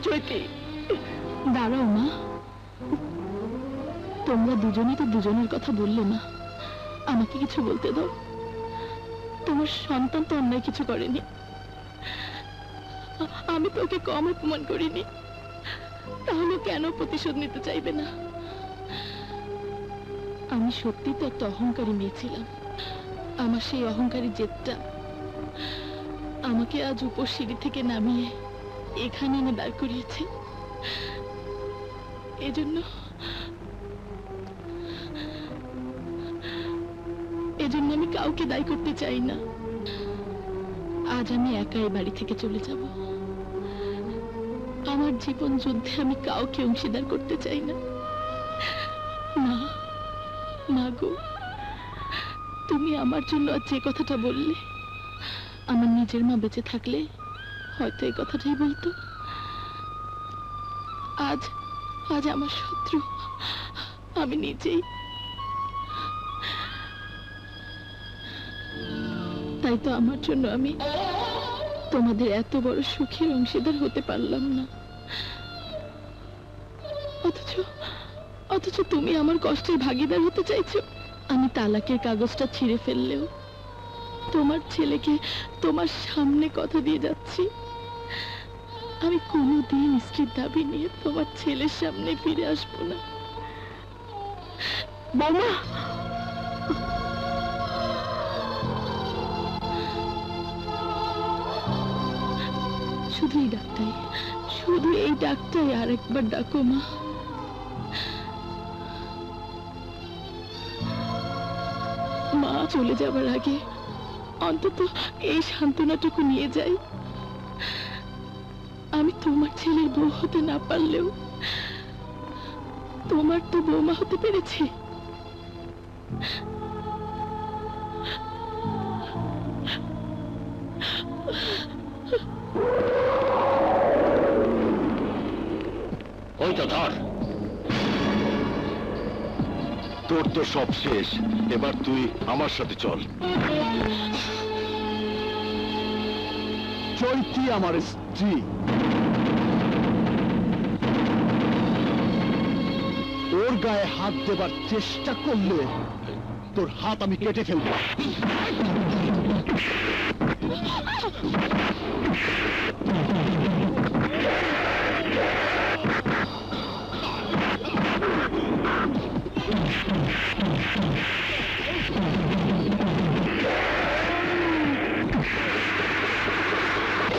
চৈতি, দাঁড়াও মা। তোমরা দুজনেই তো দুজনের কথা বললে না, আমাকে কিছু বলতে দাও। তোমার সন্তান তো অন্যায় কিছু করেনি, আমি তো ওকে কম অপমান করিনি, তাহলে কেন প্রতিশোধ নিতে চাইবে না? আমি সত্যি তো একটা অহংকারী মেয়ে ছিলাম। আমার সেই অহংকারী জেদটা আমাকে আজ উপর সিঁড়ি থেকে নামিয়ে এখানে এনে দাঁড় করিয়েছে। এজন্য আমি কাউকে দায়ী করতে চাই না। আজ আমি একাই বাড়ি থেকে চলে যাব। আমার জীবন যুদ্ধে আমি কাউকে অংশীদার করতে চাই না। মা, মা গো, তুমি আমার জন্য আজ যে কথাটা বললে, আমার নিজের মা বেঁচে থাকলে হয়তো এই কথাটাই বলতো। আজ আজ আমার শত্রু আমি নিজেই। তাই তো আমার জন্য আমি তোমাদের এত বড় সুখের অংশীদার হতে পারলাম না। অথচ তুমি আমার কষ্টের ভাগিদার হতে চাইছো। আমি তালাকের কাগজটা ছিঁড়ে ফেললেও তোমার ছেলেকে তোমার সামনে কথা দিয়ে যাচ্ছি, আমি কোনোদিন স্ত্রীর দাবি নিয়ে তোমার ছেলের সামনে ফিরে আসবো না। বাবা, শুধু এই ডাকটাই, শুধু এই ডাকটাই আরেকবার ডাকো মা। মা চলে যাবার আগে অন্তত এই সান্ত্বনাটুকু নিয়ে যাই। আমি তোমার ছেলের বউ হতে না পারলেও তোমার তো বৌমা হতে পেরেছি। ওই তো ধর, তোর তো সব শেষ, এবার তুই আমার সাথে চল। চৈতি আমার স্ত্রী, ওর গায়ে হাত দেবার চেষ্টা করলে তোর হাত আমি কেটে ফেলবো।